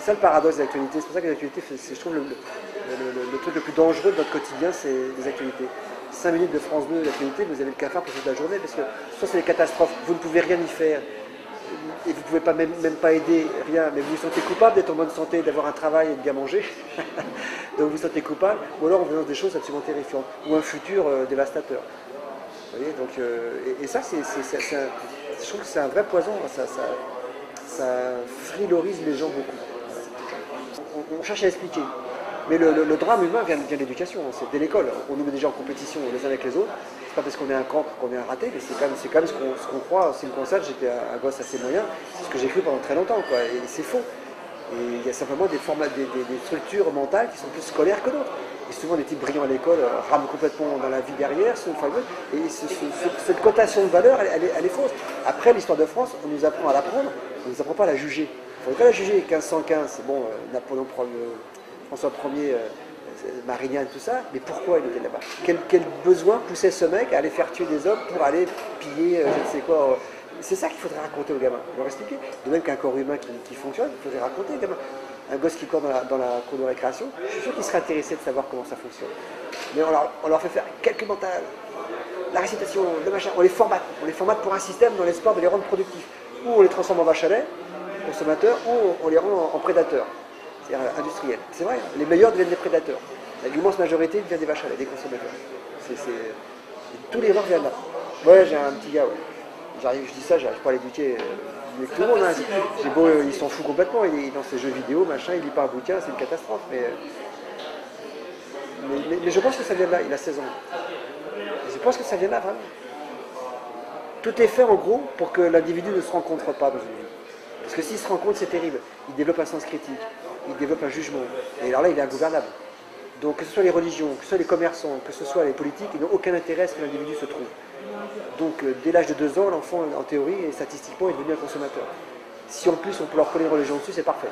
ça le paradoxe des actualités. C'est pour ça que les actualités, je trouve le truc le plus dangereux de notre quotidien, c'est les actualités. 5 minutes de France 2 d'actualité, vous avez le cafard pour toute la journée, parce que soit c'est des catastrophes, vous ne pouvez rien y faire, et vous ne pouvez pas même pas aider, rien, mais vous vous sentez coupable d'être en bonne santé, d'avoir un travail et de bien manger, donc vous vous sentez coupable, ou alors on vous lance des choses absolument terrifiantes, ou un futur dévastateur. Vous voyez, donc, et ça, je trouve que c'est un vrai poison, ça frilorise les gens beaucoup. On cherche à expliquer. Mais le drame humain vient de l'éducation, c'est dès l'école. On nous met déjà en compétition les uns avec les autres. C'est pas parce qu'on est un cancre qu'on est un raté, mais c'est quand même ce qu'on croit. C'est une constate, j'étais un gosse assez moyen, c'est ce que j'ai cru pendant très longtemps, quoi. Et c'est faux. Et il y a simplement des structures mentales qui sont plus scolaires que d'autres. Et souvent, les types brillants à l'école rament complètement dans la vie derrière, et cette cotation de valeur, elle est fausse. Après, l'histoire de France, on nous apprend à l'apprendre, on ne nous apprend pas à la juger. Il ne faudrait pas la juger. 1515, c'est bon, Napoléon François Ier, Marignane, tout ça, mais pourquoi il était là-bas? Quel besoin poussait ce mec à aller faire tuer des hommes pour aller piller, je ne sais quoi? C'est ça qu'il faudrait raconter aux gamins, leur expliquer. De même qu'un corps humain qui fonctionne, il faudrait raconter aux gamins. Un gosse qui court dans la cour de récréation, je suis sûr qu'il serait intéressé de savoir comment ça fonctionne. Mais on leur fait faire calcul mental, la récitation, le machin, on les formate pour un système dans l'espoir de les rendre productifs. Ou on les transforme en vaches à lait, consommateurs, ou on les rend en prédateurs. C'est-à-dire industriels. C'est vrai, les meilleurs deviennent des prédateurs. L'immense majorité devient des vaches à lait, des consommateurs. Tous les erreurs viennent là. Ouais, j'ai un petit gars, ouais. Je dis ça, j'arrive pas à l'éduquer mieux que tout le monde. Hein. Il s'en fout complètement, il est dans ses jeux vidéo, machin, il lit pas un bouquin, c'est une catastrophe. Mais je pense que ça vient de là, il a 16 ans. Je pense que ça vient de là, vraiment. Tout est fait en gros pour que l'individu ne se rencontre pas dans une vie. Parce que s'il se rencontre, c'est terrible. Il développe un sens critique, il développe un jugement. Et alors là, il est ingouvernable. Donc que ce soit les religions, que ce soit les commerçants, que ce soit les politiques, ils n'ont aucun intérêt à ce que l'individu se trouve. Donc dès l'âge de 2 ans, l'enfant, en théorie, et statistiquement, est devenu un consommateur. Si en plus on peut leur coller une religion dessus, c'est parfait.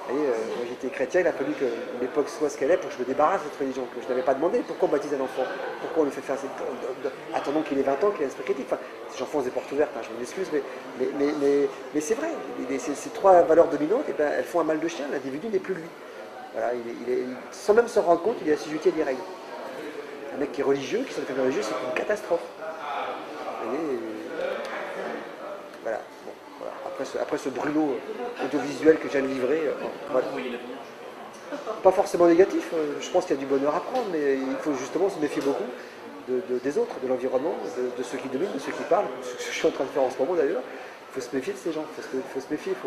Vous voyez, moi j'étais chrétien, il a fallu que l'époque soit ce qu'elle est pour que je me débarrasse de cette religion, que je n'avais pas demandé. Pourquoi on baptise un enfant? Pourquoi on lui fait faire cette... Attendons qu'il ait 20 ans, qu'il ait un esprit critique. Enfin, j'enfonce des portes ouvertes, hein, je m'en excuse, mais c'est vrai. Ces 3 valeurs dominantes, eh ben, elles font un mal de chien, l'individu n'est plus lui. Voilà, sans même se rendre compte, il est assujetti à des règles. Un mec qui est religieux, qui s'en fait religieux, c'est une catastrophe. Vous voyez, voilà. Bon, voilà. Après ce brûlot audiovisuel que je viens de livrer, voilà. Pas forcément négatif, je pense qu'il y a du bonheur à prendre, mais il faut justement se méfier beaucoup des autres, de l'environnement, de ceux qui dominent, de ceux qui parlent, ce que je suis en train de faire en ce moment d'ailleurs. Il faut se méfier de ces gens, il faut se méfier, il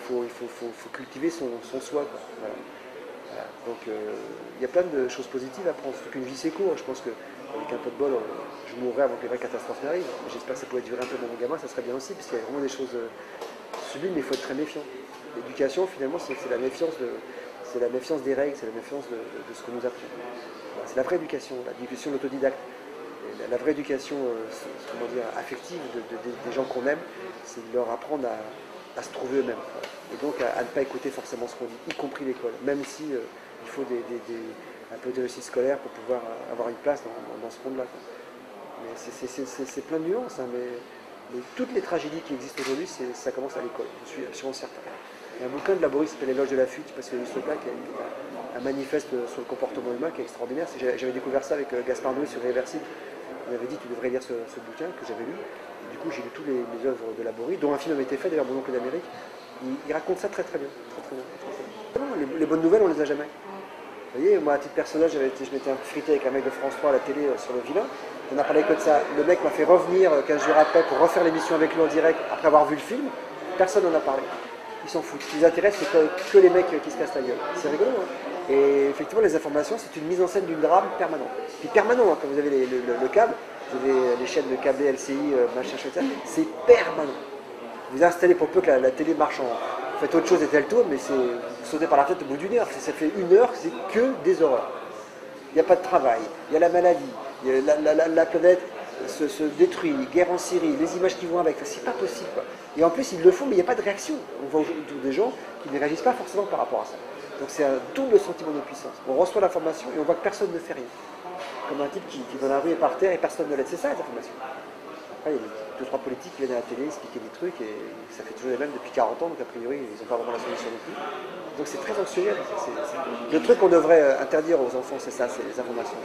faut cultiver son soi. Quoi. Voilà. Voilà. Donc il y a plein de choses positives à prendre, surtout qu'une vie c'est court. Je pense qu'avec un peu de bol, je mourrai avant que les vraies catastrophes n'arrivent. J'espère que ça pourrait durer un peu dans mon gamin, ça serait bien aussi, parce qu'il y a vraiment des choses sublimes, mais il faut être très méfiant. L'éducation, finalement, c'est la méfiance des règles, c'est la méfiance de ce que nous apprend. Voilà, c'est la vraie éducation, l'éducation de l'autodidacte. La vraie éducation comment dire, affective des gens qu'on aime, c'est de leur apprendre à se trouver eux-mêmes. Voilà. Et donc à ne pas écouter forcément ce qu'on dit, y compris l'école, même si il faut un peu de réussite scolaire pour pouvoir avoir une place dans ce monde-là. Mais c'est plein de nuances, hein, mais toutes les tragédies qui existent aujourd'hui, ça commence à l'école, je suis absolument certain. Il y a un bouquin de Laborie qui s'appelle L'éloge de la fuite, parce qu'il y a eu ce gars qui a un manifeste sur le comportement humain qui est extraordinaire. J'avais découvert ça avec Gaspard Noé sur Irréversible. Il m'avait dit tu devrais lire ce bouquin que j'avais lu. Et du coup j'ai lu toutes les œuvres de Laborie, dont un film avait été fait, d'ailleurs Mon oncle d'Amérique. Il raconte ça très très bien. Très, très bien. Les bonnes nouvelles, on les a jamais. Vous voyez, moi à titre personnel, je m'étais frité avec un mec de France 3 à la télé sur le vilain. On a parlé que de ça. Le mec m'a fait revenir 15 jours après pour refaire l'émission avec lui en direct après avoir vu le film. Personne n'en a parlé. Ils s'en foutent. Ce qui les intéresse, c'est que les mecs qui se cassent la gueule. C'est rigolo, hein. Et effectivement, les informations, c'est une mise en scène d'une drame permanente. Puis permanent, hein, quand vous avez le câble, vous avez les chaînes de câble LCI, machin, etc. C'est permanent. Vous installez pour peu que la télé marche en... Faites autre chose et elle tourne, mais vous sautez par la tête au bout d'une heure. Ça fait 1 heure, c'est que des horreurs. Il n'y a pas de travail, il y a la maladie, la planète se détruit, guerre en Syrie, les images qui vont avec, c'est pas possible, quoi. Et en plus ils le font mais il n'y a pas de réaction. On voit autour des gens qui ne réagissent pas forcément par rapport à ça. Donc c'est un double sentiment de puissance. On reçoit l'information et on voit que personne ne fait rien. Comme un type qui dans la rue est par terre et personne ne l'aide. C'est ça les informations. Après, il y a deux, trois politiques qui viennent à la télé expliquer des trucs et ça fait toujours les mêmes depuis 40 ans, donc a priori, ils n'ont pas vraiment la solution non plus. Donc c'est très anxiogène. Le truc qu'on devrait interdire aux enfants, c'est ça, c'est les informations.